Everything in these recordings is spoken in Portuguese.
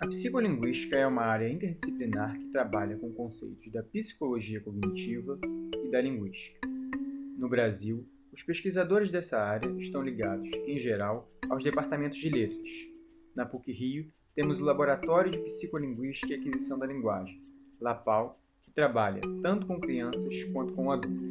A psicolinguística é uma área interdisciplinar que trabalha com conceitos da psicologia cognitiva e da linguística. No Brasil, os pesquisadores dessa área estão ligados, em geral, aos departamentos de letras. Na PUC-Rio, temos o Laboratório de Psicolinguística e Aquisição da Linguagem, LAPAL, que trabalha tanto com crianças quanto com adultos.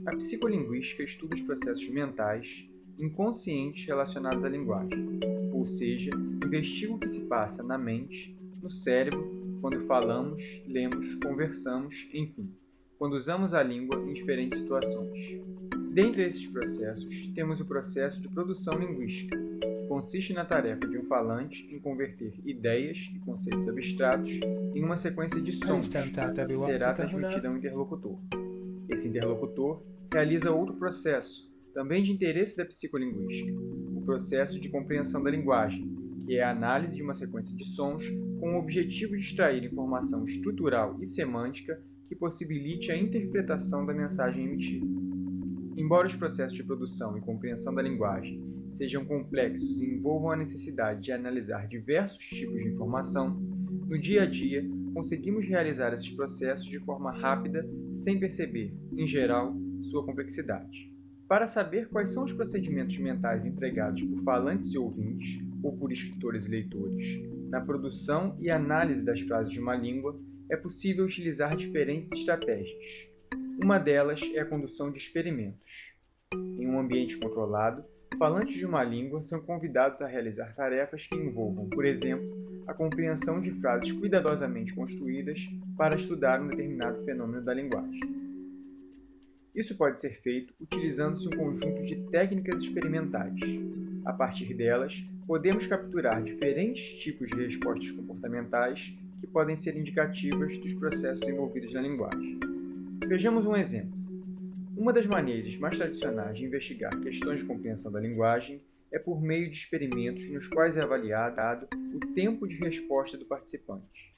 A psicolinguística estuda os processos mentais inconscientes relacionados à linguagem, ou seja, investiga o que se passa na mente, no cérebro, quando falamos, lemos, conversamos, enfim, quando usamos a língua em diferentes situações. Dentre esses processos, temos o processo de produção linguística, que consiste na tarefa de um falante em converter ideias e conceitos abstratos em uma sequência de sons que será transmitida ao interlocutor. Esse interlocutor realiza outro processo, também de interesse da psicolinguística, o processo de compreensão da linguagem, que é a análise de uma sequência de sons com o objetivo de extrair informação estrutural e semântica que possibilite a interpretação da mensagem emitida. Embora os processos de produção e compreensão da linguagem sejam complexos e envolvam a necessidade de analisar diversos tipos de informação, no dia a dia conseguimos realizar esses processos de forma rápida, sem perceber, em geral, sua complexidade. Para saber quais são os procedimentos mentais empregados por falantes e ouvintes, ou por escritores e leitores, na produção e análise das frases de uma língua, é possível utilizar diferentes estratégias. Uma delas é a condução de experimentos. Em um ambiente controlado, falantes de uma língua são convidados a realizar tarefas que envolvam, por exemplo, a compreensão de frases cuidadosamente construídas para estudar um determinado fenômeno da linguagem. Isso pode ser feito utilizando-se um conjunto de técnicas experimentais. A partir delas, podemos capturar diferentes tipos de respostas comportamentais que podem ser indicativas dos processos envolvidos na linguagem. Vejamos um exemplo. Uma das maneiras mais tradicionais de investigar questões de compreensão da linguagem é por meio de experimentos nos quais é avaliado o tempo de resposta do participante.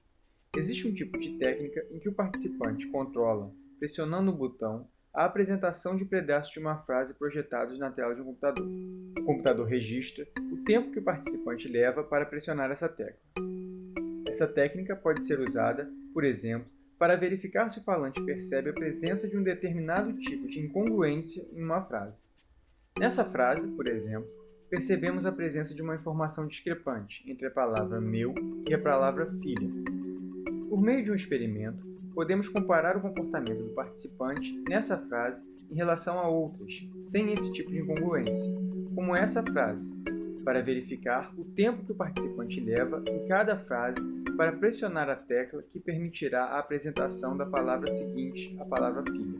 Existe um tipo de técnica em que o participante controla, pressionando o botão, a apresentação de pedaços de uma frase projetados na tela de um computador. O computador registra o tempo que o participante leva para pressionar essa tecla. Essa técnica pode ser usada, por exemplo, para verificar se o falante percebe a presença de um determinado tipo de incongruência em uma frase. Nessa frase, por exemplo, percebemos a presença de uma informação discrepante entre a palavra meu e a palavra filha. Por meio de um experimento, podemos comparar o comportamento do participante nessa frase em relação a outras, sem esse tipo de incongruência, como essa frase, para verificar o tempo que o participante leva em cada frase para pressionar a tecla que permitirá a apresentação da palavra seguinte, a palavra filha.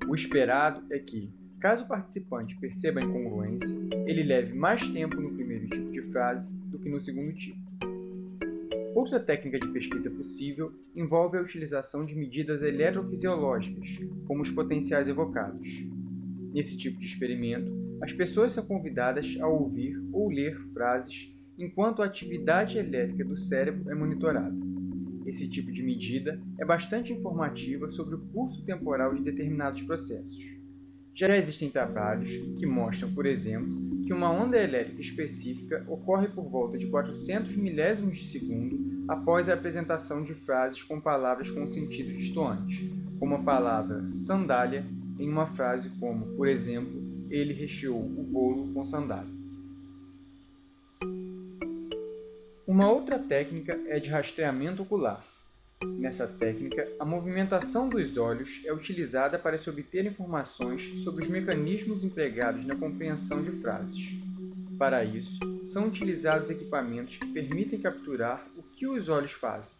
O esperado é que, caso o participante perceba a incongruência, ele leve mais tempo no primeiro tipo de frase do que no segundo tipo. Outra técnica de pesquisa possível envolve a utilização de medidas eletrofisiológicas, como os potenciais evocados. Nesse tipo de experimento, as pessoas são convidadas a ouvir ou ler frases enquanto a atividade elétrica do cérebro é monitorada. Esse tipo de medida é bastante informativa sobre o curso temporal de determinados processos. Já existem trabalhos que mostram, por exemplo, que uma onda elétrica específica ocorre por volta de 400 milésimos de segundo após a apresentação de frases com palavras com sentido distoante, como a palavra sandália em uma frase como, por exemplo, ele recheou o bolo com sandália. Uma outra técnica é de rastreamento ocular. Nessa técnica, a movimentação dos olhos é utilizada para se obter informações sobre os mecanismos empregados na compreensão de frases. Para isso, são utilizados equipamentos que permitem capturar o que os olhos fazem.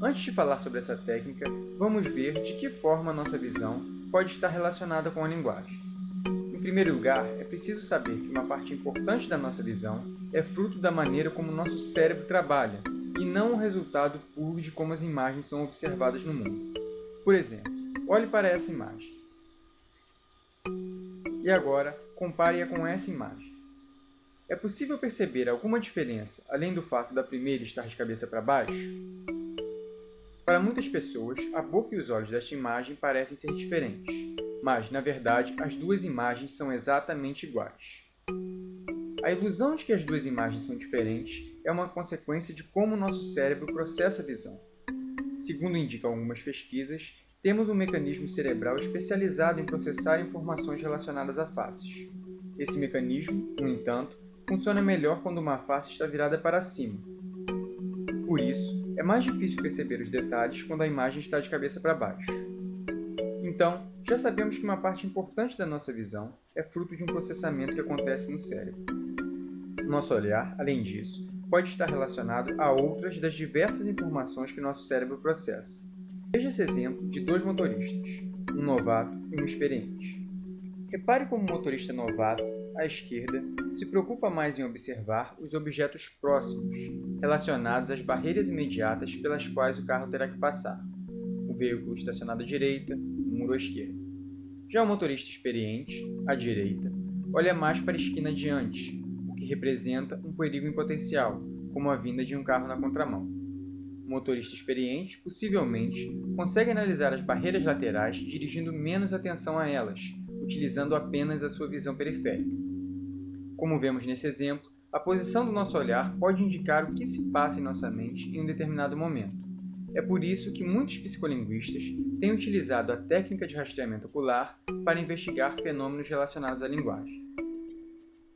Antes de falar sobre essa técnica, vamos ver de que forma nossa visão pode estar relacionada com a linguagem. Em primeiro lugar, é preciso saber que uma parte importante da nossa visão é fruto da maneira como o nosso cérebro trabalha, e não o resultado puro de como as imagens são observadas no mundo. Por exemplo, olhe para essa imagem. E agora, compare-a com essa imagem. É possível perceber alguma diferença, além do fato da primeira estar de cabeça para baixo? Para muitas pessoas, a boca e os olhos desta imagem parecem ser diferentes, mas, na verdade, as duas imagens são exatamente iguais. A ilusão de que as duas imagens são diferentes é uma consequência de como o nosso cérebro processa a visão. Segundo indicam algumas pesquisas, temos um mecanismo cerebral especializado em processar informações relacionadas a faces. Esse mecanismo, no entanto, funciona melhor quando uma face está virada para cima. Por isso, é mais difícil perceber os detalhes quando a imagem está de cabeça para baixo. Então, já sabemos que uma parte importante da nossa visão é fruto de um processamento que acontece no cérebro. Nosso olhar, além disso, pode estar relacionado a outras das diversas informações que nosso cérebro processa. Veja esse exemplo de dois motoristas, um novato e um experiente. Repare como o motorista novato, à esquerda, se preocupa mais em observar os objetos próximos, relacionados às barreiras imediatas pelas quais o carro terá que passar, o veículo estacionado à direita, o muro à esquerda. Já o motorista experiente, à direita, olha mais para a esquina adiante, o que representa um perigo em potencial, como a vinda de um carro na contramão. O motorista experiente, possivelmente, consegue analisar as barreiras laterais dirigindo menos atenção a elas, utilizando apenas a sua visão periférica. Como vemos nesse exemplo, a posição do nosso olhar pode indicar o que se passa em nossa mente em um determinado momento. É por isso que muitos psicolinguistas têm utilizado a técnica de rastreamento ocular para investigar fenômenos relacionados à linguagem.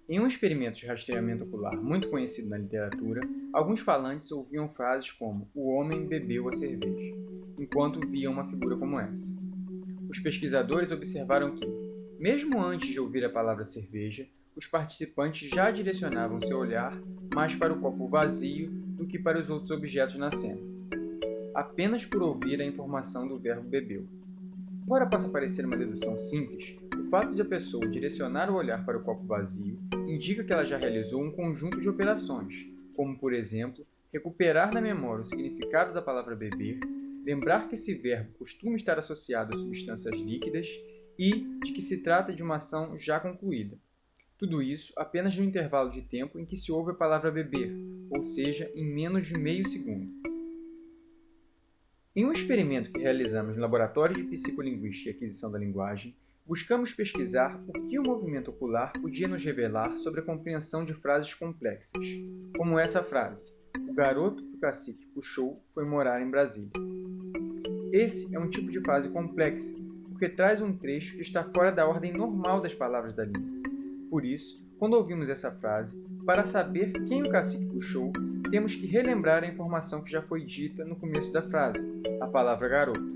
Em um experimento de rastreamento ocular muito conhecido na literatura, alguns falantes ouviam frases como "o homem bebeu a cerveja", enquanto viam uma figura como essa. Os pesquisadores observaram que, mesmo antes de ouvir a palavra cerveja, os participantes já direcionavam seu olhar mais para o copo vazio do que para os outros objetos na cena, apenas por ouvir a informação do verbo bebeu. Embora possa parecer uma dedução simples, o fato de a pessoa direcionar o olhar para o copo vazio indica que ela já realizou um conjunto de operações, como, por exemplo, recuperar na memória o significado da palavra beber, lembrar que esse verbo costuma estar associado a substâncias líquidas e de que se trata de uma ação já concluída. Tudo isso apenas no intervalo de tempo em que se ouve a palavra beber, ou seja, em menos de meio segundo. Em um experimento que realizamos no Laboratório de Psicolinguística e Aquisição da Linguagem, buscamos pesquisar o que o movimento ocular podia nos revelar sobre a compreensão de frases complexas, como essa frase: "O garoto que o cacique puxou foi morar em Brasília". Esse é um tipo de frase complexa, porque traz um trecho que está fora da ordem normal das palavras da língua. Por isso, quando ouvimos essa frase, para saber quem o cacique puxou, temos que relembrar a informação que já foi dita no começo da frase, a palavra garoto.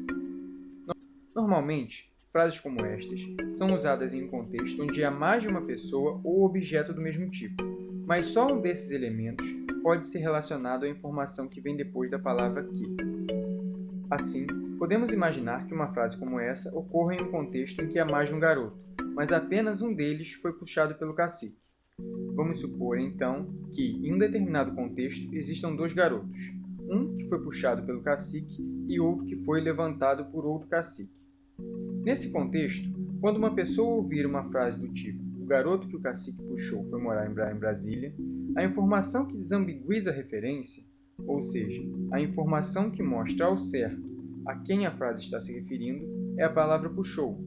Normalmente, frases como estas são usadas em um contexto onde há mais de uma pessoa ou objeto do mesmo tipo, mas só um desses elementos pode ser relacionado à informação que vem depois da palavra que. Assim, podemos imaginar que uma frase como essa ocorra em um contexto em que há mais de um garoto, mas apenas um deles foi puxado pelo cacique. Vamos supor, então, que, em um determinado contexto, existam dois garotos, um que foi puxado pelo cacique e outro que foi levantado por outro cacique. Nesse contexto, quando uma pessoa ouvir uma frase do tipo "o garoto que o cacique puxou foi morar em Brasília", a informação que desambiguiza a referência, ou seja, a informação que mostra ao certo a quem a frase está se referindo, é a palavra puxou,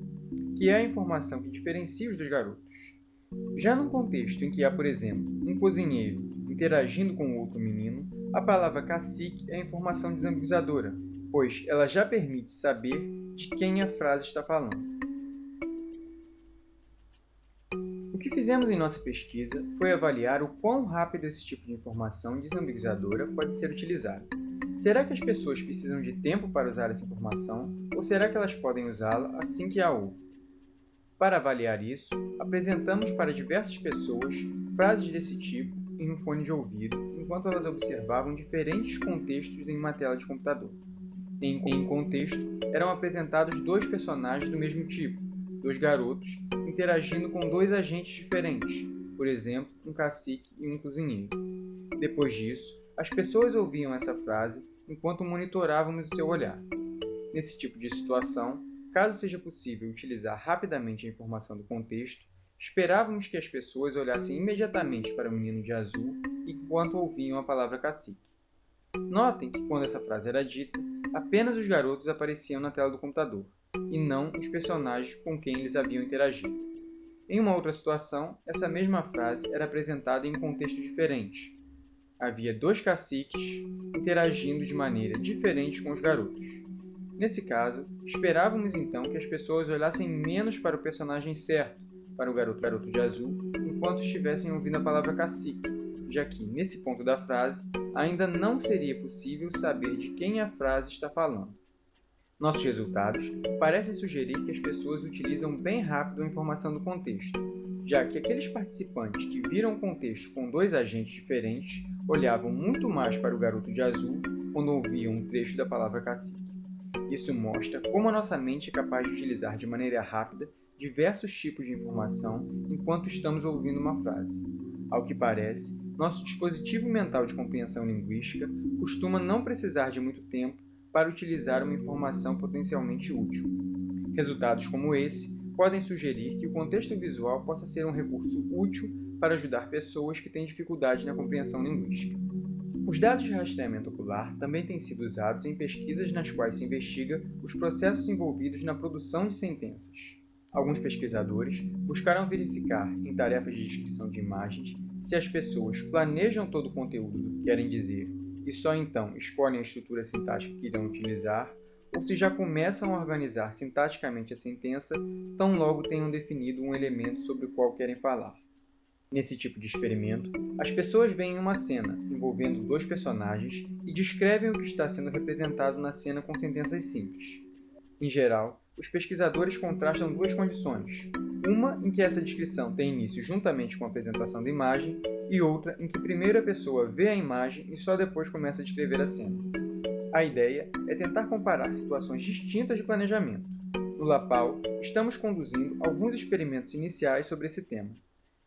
que é a informação que diferencia os dois garotos. Já num contexto em que há, por exemplo, um cozinheiro interagindo com outro menino, a palavra cacique é a informação desambiguizadora, pois ela já permite saber de quem a frase está falando. O que fizemos em nossa pesquisa foi avaliar o quão rápido esse tipo de informação desambiguizadora pode ser utilizado. Será que as pessoas precisam de tempo para usar essa informação, ou será que elas podem usá-la assim que a ouvem? Para avaliar isso, apresentamos para diversas pessoas frases desse tipo em um fone de ouvido, enquanto elas observavam diferentes contextos em uma tela de computador. Em um contexto, eram apresentados dois personagens do mesmo tipo, dois garotos, interagindo com dois agentes diferentes, por exemplo, um cacique e um cozinheiro. Depois disso, as pessoas ouviam essa frase enquanto monitorávamos o seu olhar. Nesse tipo de situação, caso seja possível utilizar rapidamente a informação do contexto, esperávamos que as pessoas olhassem imediatamente para o menino de azul enquanto ouviam a palavra cacique. Notem que quando essa frase era dita, apenas os garotos apareciam na tela do computador, e não os personagens com quem eles haviam interagido. Em uma outra situação, essa mesma frase era apresentada em um contexto diferente. Havia dois caciques interagindo de maneira diferente com os garotos. Nesse caso, esperávamos então que as pessoas olhassem menos para o personagem certo, para o garoto de azul, enquanto estivessem ouvindo a palavra cacique, já que, nesse ponto da frase, ainda não seria possível saber de quem a frase está falando. Nossos resultados parecem sugerir que as pessoas utilizam bem rápido a informação do contexto, já que aqueles participantes que viram o contexto com dois agentes diferentes olhavam muito mais para o garoto de azul quando ouviam um trecho da palavra cacique. Isso mostra como a nossa mente é capaz de utilizar de maneira rápida diversos tipos de informação enquanto estamos ouvindo uma frase. Ao que parece, nosso dispositivo mental de compreensão linguística costuma não precisar de muito tempo para utilizar uma informação potencialmente útil. Resultados como esse podem sugerir que o contexto visual possa ser um recurso útil para ajudar pessoas que têm dificuldade na compreensão linguística. Os dados de rastreamento ocular também têm sido usados em pesquisas nas quais se investiga os processos envolvidos na produção de sentenças. Alguns pesquisadores buscaram verificar, em tarefas de descrição de imagens, se as pessoas planejam todo o conteúdo do que querem dizer e só então escolhem a estrutura sintática que irão utilizar, ou se já começam a organizar sintaticamente a sentença tão logo tenham definido um elemento sobre o qual querem falar. Nesse tipo de experimento, as pessoas veem uma cena envolvendo dois personagens e descrevem o que está sendo representado na cena com sentenças simples. Em geral, os pesquisadores contrastam duas condições, uma em que essa descrição tem início juntamente com a apresentação da imagem e outra em que primeiro a pessoa vê a imagem e só depois começa a descrever a cena. A ideia é tentar comparar situações distintas de planejamento. No Lapal, estamos conduzindo alguns experimentos iniciais sobre esse tema.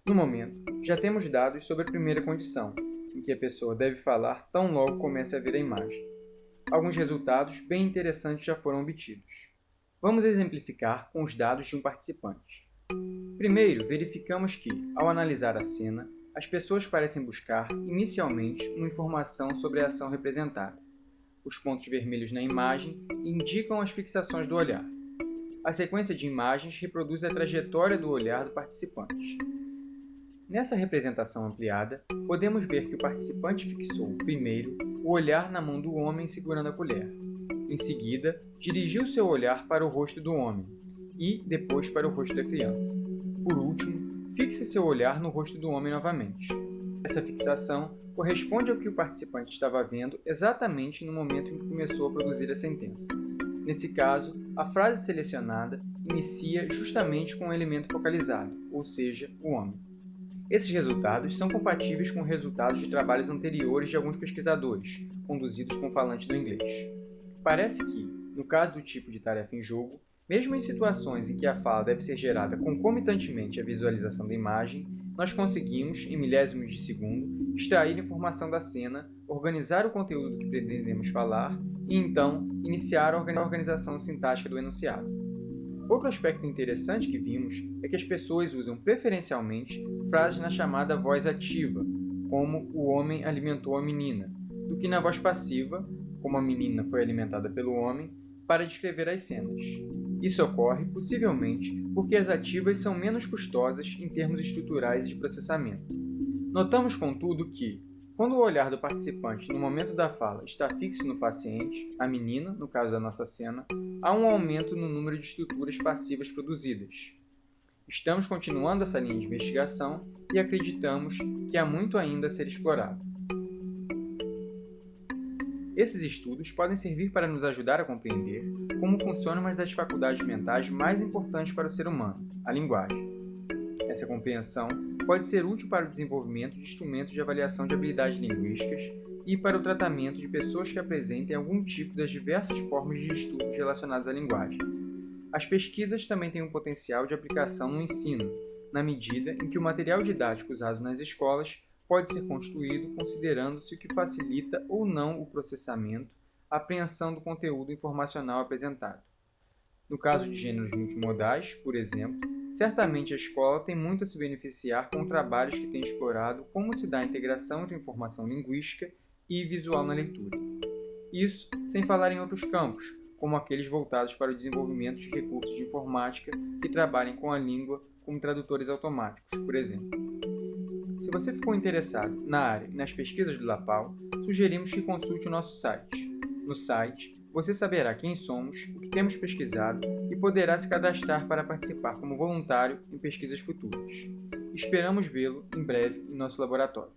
No momento, já temos dados sobre a primeira condição, em que a pessoa deve falar tão logo comece a ver a imagem. Alguns resultados bem interessantes já foram obtidos. Vamos exemplificar com os dados de um participante. Primeiro, verificamos que, ao analisar a cena, as pessoas parecem buscar, inicialmente, uma informação sobre a ação representada. Os pontos vermelhos na imagem indicam as fixações do olhar. A sequência de imagens reproduz a trajetória do olhar do participante. Nessa representação ampliada, podemos ver que o participante fixou, primeiro, o olhar na mão do homem segurando a colher. Em seguida, dirigiu seu olhar para o rosto do homem e, depois, para o rosto da criança. Por último, fixe seu olhar no rosto do homem novamente. Essa fixação corresponde ao que o participante estava vendo exatamente no momento em que começou a produzir a sentença. Nesse caso, a frase selecionada inicia justamente com o elemento focalizado, ou seja, o homem. Esses resultados são compatíveis com resultados de trabalhos anteriores de alguns pesquisadores, conduzidos com falantes do inglês. Parece que, no caso do tipo de tarefa em jogo, mesmo em situações em que a fala deve ser gerada concomitantemente à visualização da imagem, nós conseguimos, em milésimos de segundo, extrair informação da cena, organizar o conteúdo do que pretendemos falar e, então, iniciar a organização sintática do enunciado. Outro aspecto interessante que vimos é que as pessoas usam preferencialmente frases na chamada voz ativa, como "o homem alimentou a menina", do que na voz passiva, como "a menina foi alimentada pelo homem", para descrever as cenas. Isso ocorre, possivelmente, porque as ativas são menos custosas em termos estruturais e de processamento. Notamos, contudo, que, quando o olhar do participante no momento da fala está fixo no paciente, a menina, no caso da nossa cena, há um aumento no número de estruturas passivas produzidas. Estamos continuando essa linha de investigação e acreditamos que há muito ainda a ser explorado. Esses estudos podem servir para nos ajudar a compreender como funciona uma das faculdades mentais mais importantes para o ser humano, a linguagem. Essa compreensão pode ser útil para o desenvolvimento de instrumentos de avaliação de habilidades linguísticas e para o tratamento de pessoas que apresentem algum tipo das diversas formas de estudos relacionados à linguagem. As pesquisas também têm um potencial de aplicação no ensino, na medida em que o material didático usado nas escolas pode ser construído considerando-se o que facilita ou não o processamento, a apreensão do conteúdo informacional apresentado. No caso de gêneros multimodais, por exemplo, certamente a escola tem muito a se beneficiar com trabalhos que têm explorado como se dá a integração entre informação linguística e visual na leitura. Isso sem falar em outros campos, como aqueles voltados para o desenvolvimento de recursos de informática que trabalhem com a língua como tradutores automáticos, por exemplo. Se você ficou interessado na área e nas pesquisas do Lapal, sugerimos que consulte o nosso site. No site, você saberá quem somos, o que temos pesquisado e poderá se cadastrar para participar como voluntário em pesquisas futuras. Esperamos vê-lo em breve em nosso laboratório.